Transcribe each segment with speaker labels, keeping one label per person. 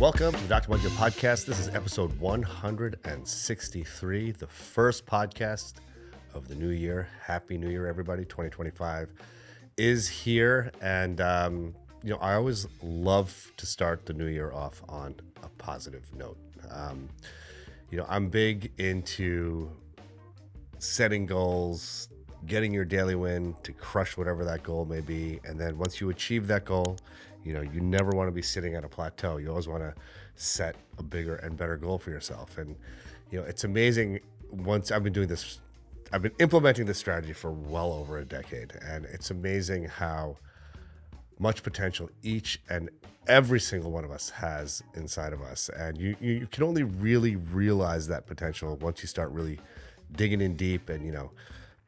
Speaker 1: Welcome to the Dr. Mudgil podcast. This is episode 163, the first podcast of the new year. Happy New Year, everybody. 2025 is here. And, I always love to start the new year off on a positive note. I'm big into setting goals, getting your daily win to crush whatever that goal may be. And then once you achieve that goal, you never want to be sitting at a plateau. You always want to set a bigger and better goal for yourself. And, it's amazing. Once I've been implementing this strategy for well over a decade. And it's amazing how much potential each and every single one of us has inside of us. And you can only really realize that potential once you start really digging in deep and,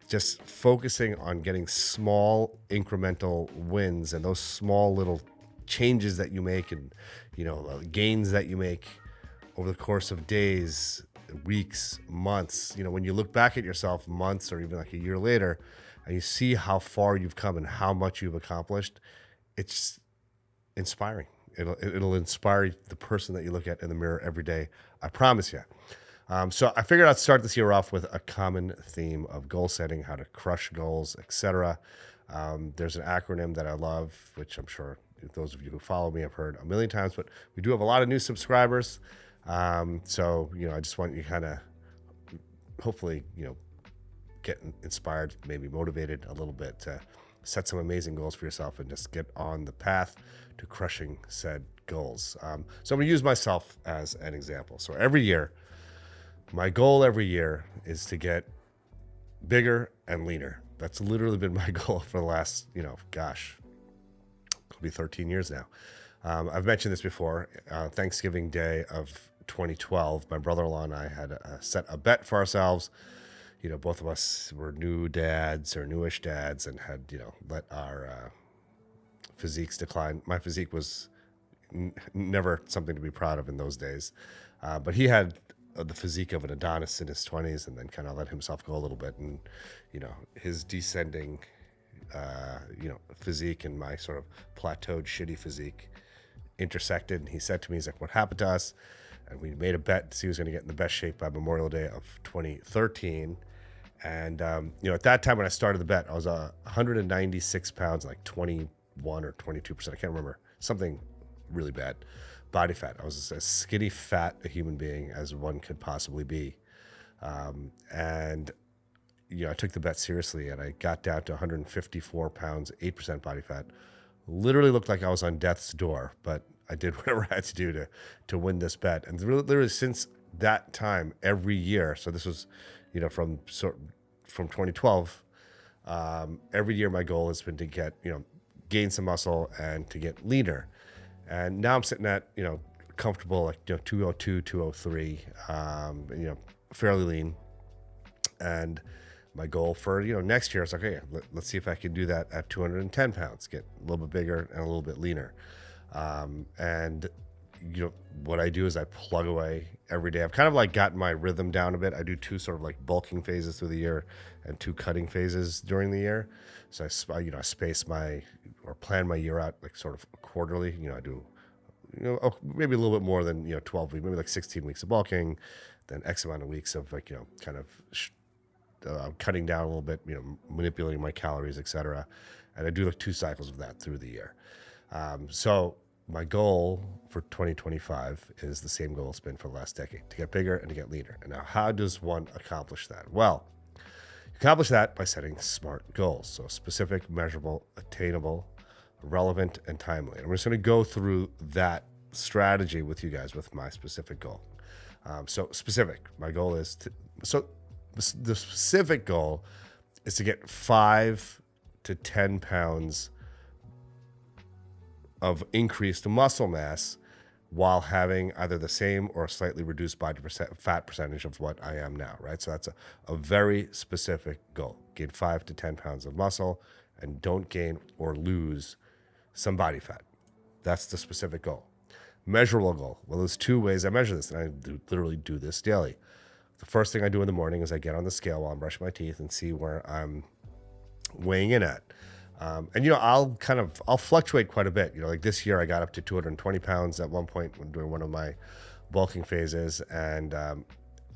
Speaker 1: just focusing on getting small incremental wins and those small little changes that you make and, gains that you make over the course of days, weeks, months. When you look back at yourself months or even like a year later and you see how far you've come and how much you've accomplished, it's inspiring. It'll inspire the person that you look at in the mirror every day. I promise you. So I figured I'd start this year off with a common theme of goal setting, how to crush goals, etc. There's an acronym that I love, which I'm sure those of you who follow me have heard a million times, but we do have a lot of new subscribers. So I just want you to kind of hopefully, get inspired, maybe motivated a little bit to set some amazing goals for yourself and just get on the path to crushing said goals. So I'm going to use myself as an example. So my goal every year is to get bigger and leaner. That's literally been my goal for the last, it'll be 13 years now. I've mentioned this before. Thanksgiving Day of 2012, my brother-in-law and I had set a bet for ourselves. Both of us were new dads or newish dads and had, let our physiques decline. My physique was never something to be proud of in those days. But he had the physique of an Adonis in his 20s and then kind of let himself go a little bit. And, his descending, physique and my sort of plateaued shitty physique intersected. And he said to me, he's like, what happened to us? And we made a bet to see who was going to get in the best shape by Memorial Day of 2013. And, at that time when I started the bet, I was 196 pounds, like 21 or 22%. I can't remember. Something really bad. Body fat. I was as skinny fat a human being as one could possibly be. And I took the bet seriously and I got down to 154 pounds, 8% body fat. Literally looked like I was on death's door, but I did whatever I had to do to win this bet. And literally since that time, every year, so this was, from 2012, every year my goal has been to get, gain some muscle and to get leaner. And now I'm sitting at, comfortable, like, 202, 203, fairly lean. And my goal for, next year is like, okay, let's see if I can do that at 210 pounds, get a little bit bigger and a little bit leaner. And what I do is I plug away every day. I've kind of like gotten my rhythm down a bit. I do 2 sort of like bulking phases through the year and 2 cutting phases during the year. So I space or plan my year out like sort of quarterly. I do, maybe a little bit more than, 12 weeks, maybe like 16 weeks of bulking, then X amount of weeks of like, kind of cutting down a little bit, manipulating my calories, etc. And I do like 2 cycles of that through the year. So my goal for 2025 is the same goal it's been for the last decade, to get bigger and to get leaner. And now how does one accomplish that? Well, you accomplish that by setting SMART goals. So specific, measurable, attainable, relevant, and timely. And we're just going to go through that strategy with you guys with my specific goal. So specific, my goal is the specific goal is to get 5 to 10 pounds of increased muscle mass while having either the same or slightly reduced body fat percentage of what I am now, right? So that's a very specific goal. Gain 5 to 10 pounds of muscle and don't gain or lose some body fat. That's the specific goal. Measurable goal. Well, there's 2 ways I measure this, and I literally do this daily. The first thing I do in the morning is I get on the scale while I'm brushing my teeth and see where I'm weighing in at. And I'll fluctuate quite a bit. Like this year, I got up to 220 pounds at one point when doing one of my bulking phases, and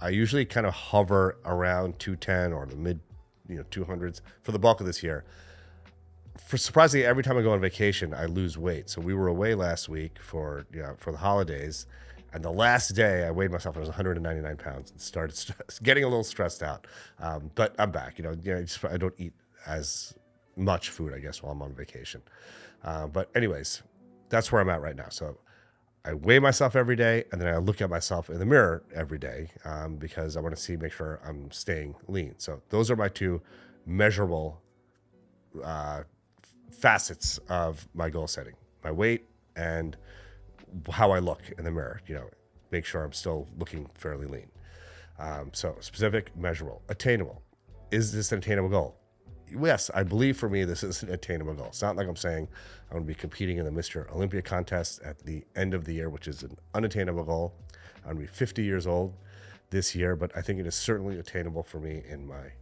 Speaker 1: I usually kind of hover around 210 or the mid, 200s for the bulk of this year. For surprisingly, every time I go on vacation, I lose weight. So we were away last week for the holidays, and the last day I weighed myself and I was 199 pounds and started getting a little stressed out. But I'm back. I don't eat as much food, I guess, while I'm on vacation. But anyways, that's where I'm at right now. So I weigh myself every day, and then I look at myself in the mirror every day because I want to make sure I'm staying lean. So those are my two measurable facets of my goal setting: my weight and how I look in the mirror. Make sure I'm still looking fairly lean. So specific, measurable, attainable. Is this an attainable goal? Yes, I believe for me this is an attainable goal. It's not like I'm saying I'm going to be competing in the Mr. Olympia contest at the end of the year, which is an unattainable goal. I'm going to be 50 years old this year, but I think it is certainly attainable for me in my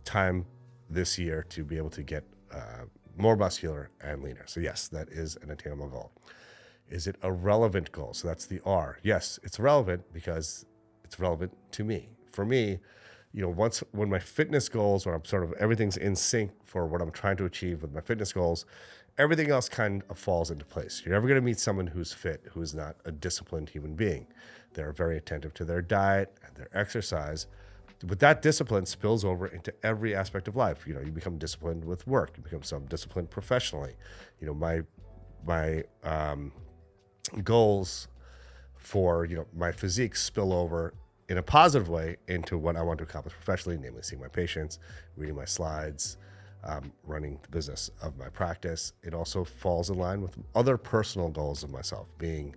Speaker 1: time this year to be able to get more muscular and leaner. So yes, that is an attainable goal. Is it a relevant goal? So that's the R. Yes, it's relevant because it's relevant to me. For me, when my fitness goals, when I'm sort of everything's in sync for what I'm trying to achieve with my fitness goals, everything else kind of falls into place. You're never going to meet someone who's fit, who is not a disciplined human being. They're very attentive to their diet and their exercise. But that discipline spills over into every aspect of life. You become disciplined with work. You become some disciplined professionally. My goals for my physique spill over in a positive way into what I want to accomplish professionally, namely seeing my patients, reading my slides, running the business of my practice. It also falls in line with other personal goals of myself, being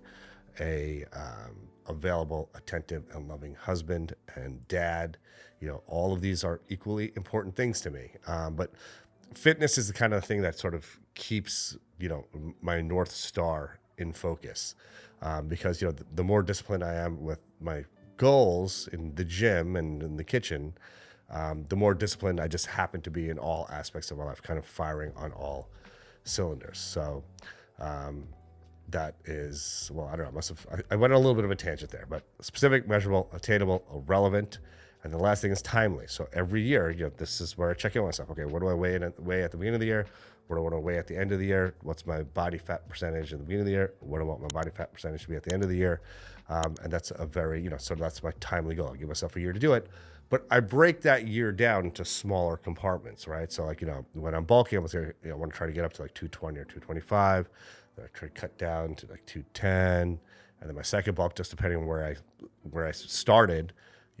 Speaker 1: a available, attentive, and loving husband and dad. All of these are equally important things to me. But fitness is the kind of thing that sort of keeps my North Star in focus, because the more disciplined I am with my goals in the gym and in the kitchen, the more disciplined I just happen to be in all aspects of my life, kind of firing on all cylinders. So that is, I don't know, I went on a little bit of a tangent there, but specific, measurable, attainable, relevant. And the last thing is timely. So every year, this is where I check in with myself. Okay, what do I weigh at the beginning of the year? What do I want to weigh at the end of the year? What's my body fat percentage at the beginning of the year? What do I want my body fat percentage to be at the end of the year? And that's a very, so that's my timely goal. I give myself a year to do it. But I break that year down into smaller compartments, right? So when I'm bulking, I want to try to get up to like 220 or 225. Then I try to cut down to like 210. And then my second bulk, just depending on where I started,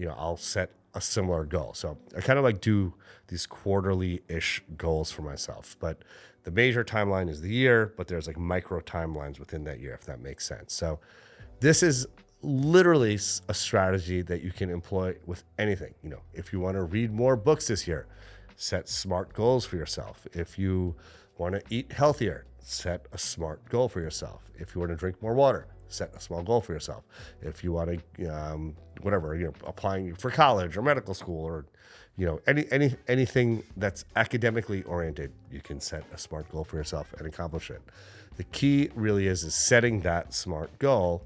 Speaker 1: I'll set a similar goal. So I kind of do these quarterly-ish goals for myself. But the major timeline is the year, but there's micro timelines within that year, if that makes sense. So this is literally a strategy that you can employ with anything. If you want to read more books this year, set smart goals for yourself. If you want to eat healthier, set a smart goal for yourself. If you want to drink more water, set a small goal for yourself. If you want to, applying for college or medical school or, anything that's academically oriented, you can set a smart goal for yourself and accomplish it. The key really is setting that smart goal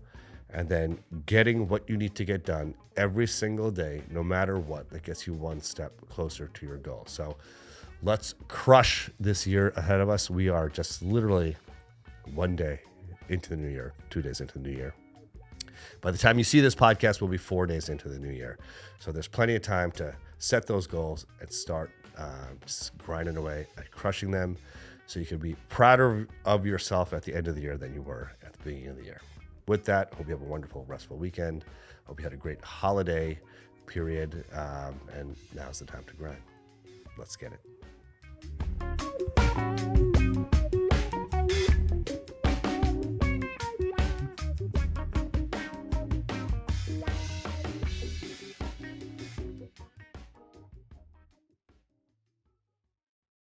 Speaker 1: and then getting what you need to get done every single day, no matter what, that gets you one step closer to your goal. So let's crush this year ahead of us. We are just literally one day into the new year, 2 days into the new year. By the time you see this podcast, we'll be 4 days into the new year. So there's plenty of time to set those goals and start just grinding away at crushing them so you can be prouder of yourself at the end of the year than you were at the beginning of the year. With that, hope you have a wonderful, restful weekend. Hope you had a great holiday period. And now's the time to grind. Let's get it.